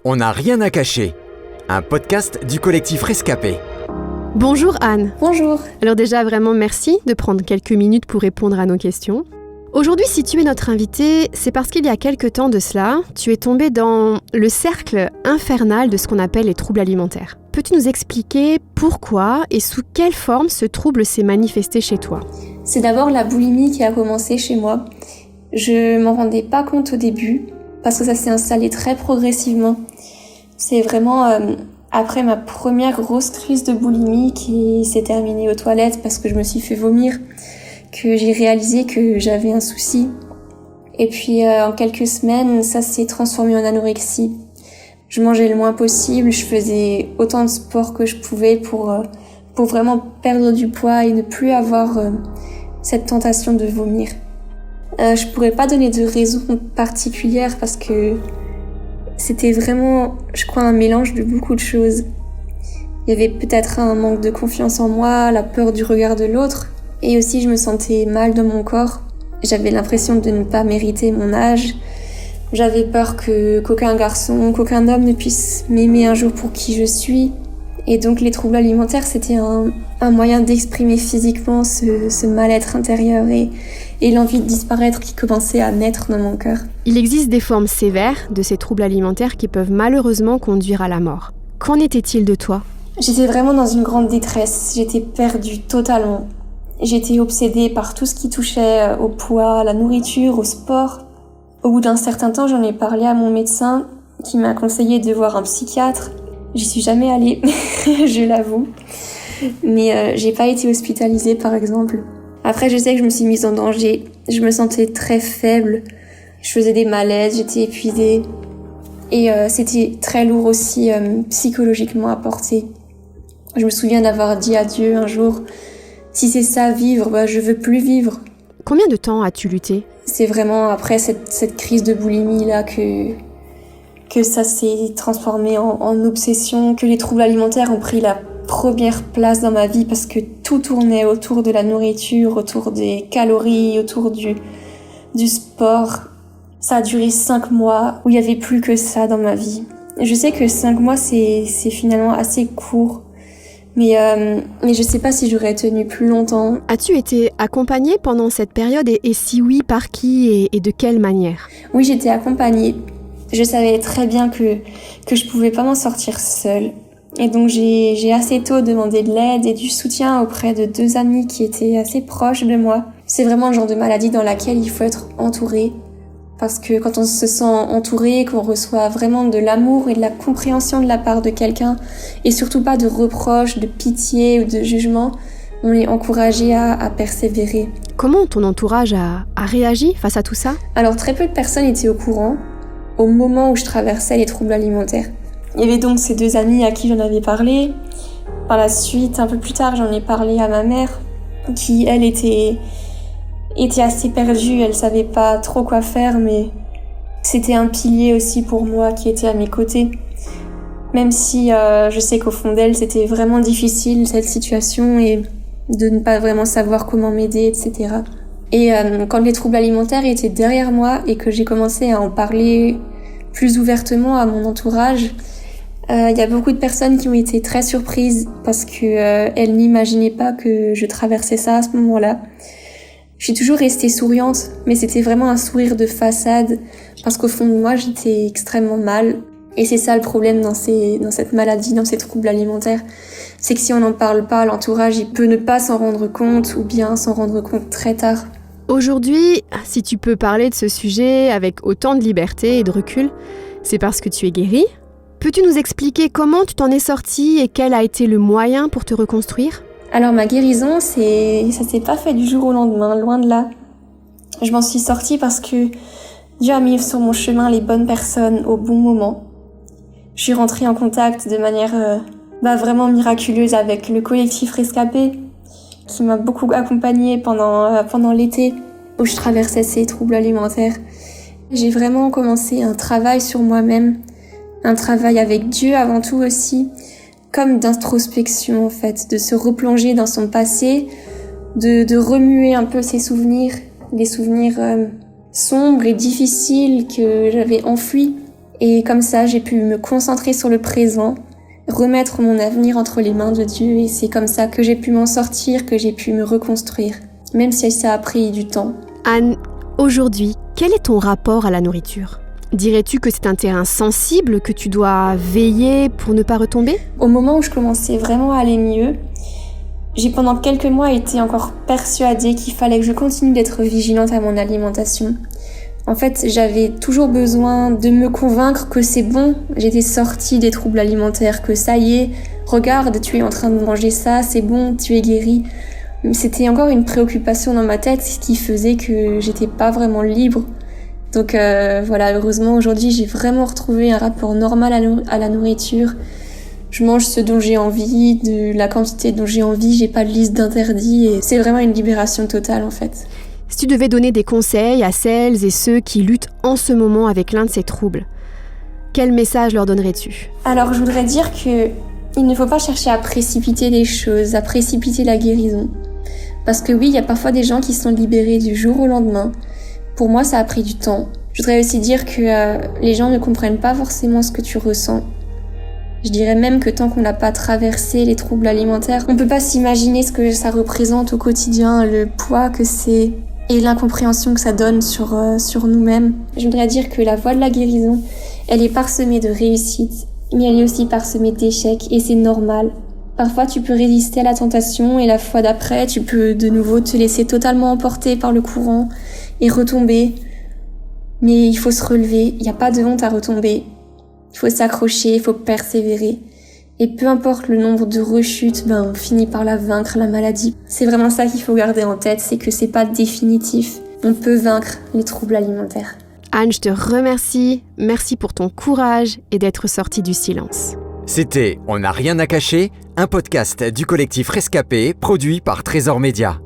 On n'a rien à cacher. Un podcast du collectif Rescapé. Bonjour Anne. Bonjour. Alors déjà vraiment merci de prendre quelques minutes pour répondre à nos questions. Aujourd'hui, si tu es notre invitée, c'est parce qu'il y a quelque temps de cela, tu es tombée dans le cercle infernal de ce qu'on appelle les troubles alimentaires. Peux-tu nous expliquer pourquoi et sous quelle forme ce trouble s'est manifesté chez toi ? C'est d'abord la boulimie qui a commencé chez moi. Je m'en rendais pas compte au début, parce que ça s'est installé très progressivement. C'est vraiment après ma première grosse crise de boulimie qui s'est terminée aux toilettes parce que je me suis fait vomir, que j'ai réalisé que j'avais un souci. Et puis en quelques semaines, ça s'est transformé en anorexie. Je mangeais le moins possible, je faisais autant de sport que je pouvais pour vraiment perdre du poids et ne plus avoir cette tentation de vomir. Je pourrais pas donner de raison particulière parce que c'était vraiment, je crois, un mélange de beaucoup de choses. Il y avait peut-être un manque de confiance en moi, la peur du regard de l'autre, et aussi je me sentais mal dans mon corps. J'avais l'impression de ne pas mériter mon âge. J'avais peur qu'aucun garçon, qu'aucun homme ne puisse m'aimer un jour pour qui je suis. Et donc les troubles alimentaires, c'était un moyen d'exprimer physiquement ce mal-être intérieur et l'envie de disparaître qui commençait à naître dans mon cœur. Il existe des formes sévères de ces troubles alimentaires qui peuvent malheureusement conduire à la mort. Qu'en était-il de toi ? J'étais vraiment dans une grande détresse, j'étais perdue totalement. J'étais obsédée par tout ce qui touchait au poids, à la nourriture, au sport. Au bout d'un certain temps, j'en ai parlé à mon médecin qui m'a conseillé de voir un psychiatre. J'y suis jamais allée, je l'avoue. Mais j'ai pas été hospitalisée, par exemple. Après, je sais que je me suis mise en danger. Je me sentais très faible. Je faisais des malaises, j'étais épuisée. Et c'était très lourd aussi psychologiquement à porter. Je me souviens d'avoir dit à Dieu un jour, si c'est ça vivre, je veux plus vivre. Combien de temps as-tu lutté ? C'est vraiment après cette crise de boulimie là que ça s'est transformé en obsession, que les troubles alimentaires ont pris la première place dans ma vie parce que tout tournait autour de la nourriture, autour des calories, autour du sport. Ça a duré 5 mois où il y avait plus que ça dans ma vie. Je sais que 5 mois c'est finalement assez court, mais je sais pas si j'aurais tenu plus longtemps. As-tu été accompagnée pendant cette période et si oui, par qui et de quelle manière ? Oui, j'étais accompagnée. Je savais très bien que je pouvais pas m'en sortir seule. Et donc j'ai assez tôt demandé de l'aide et du soutien auprès de 2 amis qui étaient assez proches de moi. C'est vraiment le genre de maladie dans laquelle il faut être entouré. Parce que quand on se sent entouré, qu'on reçoit vraiment de l'amour et de la compréhension de la part de quelqu'un, et surtout pas de reproches, de pitié ou de jugement, on est encouragé à persévérer. Comment ton entourage a réagi face à tout ça ? Alors très peu de personnes étaient au courant au moment où je traversais les troubles alimentaires. Il y avait donc ces 2 amis à qui j'en avais parlé. Par la suite, un peu plus tard, j'en ai parlé à ma mère, qui, elle, était assez perdue. Elle savait pas trop quoi faire, mais c'était un pilier aussi pour moi qui était à mes côtés. Même si je sais qu'au fond d'elle, c'était vraiment difficile, cette situation, et de ne pas vraiment savoir comment m'aider, etc. Et quand les troubles alimentaires étaient derrière moi et que j'ai commencé à en parler plus ouvertement à mon entourage, y a beaucoup de personnes qui ont été très surprises parce que elles n'imaginaient pas que je traversais ça à ce moment-là. Je suis toujours restée souriante, mais c'était vraiment un sourire de façade parce qu'au fond de moi, j'étais extrêmement mal. Et c'est ça le problème dans cette maladie, dans ces troubles alimentaires. C'est que si on n'en parle pas, l'entourage, il peut ne pas s'en rendre compte ou bien s'en rendre compte très tard. Aujourd'hui, si tu peux parler de ce sujet avec autant de liberté et de recul, c'est parce que tu es guérie. Peux-tu nous expliquer comment tu t'en es sortie et quel a été le moyen pour te reconstruire ? Alors ma guérison, ça s'est pas fait du jour au lendemain, loin de là. Je m'en suis sortie parce que Dieu a mis sur mon chemin les bonnes personnes au bon moment. Je suis rentrée en contact de manière vraiment miraculeuse avec le collectif Rescapé, qui m'a beaucoup accompagnée pendant l'été où je traversais ces troubles alimentaires. J'ai vraiment commencé un travail sur moi-même, un travail avec Dieu avant tout aussi, comme d'introspection en fait, de se replonger dans son passé, de remuer un peu ses souvenirs, des souvenirs sombres et difficiles que j'avais enfouis Et comme ça, j'ai pu me concentrer sur le présent, remettre mon avenir entre les mains de Dieu, et c'est comme ça que j'ai pu m'en sortir, que j'ai pu me reconstruire, même si ça a pris du temps. Anne, aujourd'hui, quel est ton rapport à la nourriture ? Dirais-tu que c'est un terrain sensible que tu dois veiller pour ne pas retomber ? Au moment où je commençais vraiment à aller mieux, j'ai pendant quelques mois été encore persuadée qu'il fallait que je continue d'être vigilante à mon alimentation. En fait, j'avais toujours besoin de me convaincre que c'est bon, j'étais sortie des troubles alimentaires, que ça y est, regarde, tu es en train de manger ça, c'est bon, tu es guérie. C'était encore une préoccupation dans ma tête, ce qui faisait que j'étais pas vraiment libre. Donc voilà, heureusement aujourd'hui j'ai vraiment retrouvé un rapport normal à la nourriture. Je mange ce dont j'ai envie, de la quantité dont j'ai envie, j'ai pas de liste d'interdits et c'est vraiment une libération totale en fait. Si tu devais donner des conseils à celles et ceux qui luttent en ce moment avec l'un de ces troubles, quel message leur donnerais-tu ? Alors je voudrais dire que il ne faut pas chercher à précipiter les choses, à précipiter la guérison. Parce que oui, il y a parfois des gens qui sont libérés du jour au lendemain. Pour moi, ça a pris du temps. Je voudrais aussi dire que les gens ne comprennent pas forcément ce que tu ressens. Je dirais même que tant qu'on n'a pas traversé les troubles alimentaires, on ne peut pas s'imaginer ce que ça représente au quotidien, le poids que c'est et l'incompréhension que ça donne sur nous-mêmes. Je voudrais dire que la voie de la guérison, elle est parsemée de réussites, mais elle est aussi parsemée d'échecs et c'est normal. Parfois, tu peux résister à la tentation et la fois d'après, tu peux de nouveau te laisser totalement emporter par le courant et retomber. Mais il faut se relever, il n'y a pas de honte à retomber. Il faut s'accrocher, il faut persévérer. Et peu importe le nombre de rechutes, on finit par la vaincre, la maladie. C'est vraiment ça qu'il faut garder en tête, c'est que c'est pas définitif. On peut vaincre les troubles alimentaires. Anne, je te remercie. Merci pour ton courage et d'être sortie du silence. C'était On n'a rien à cacher, un podcast du collectif Rescapé produit par Trésor Média.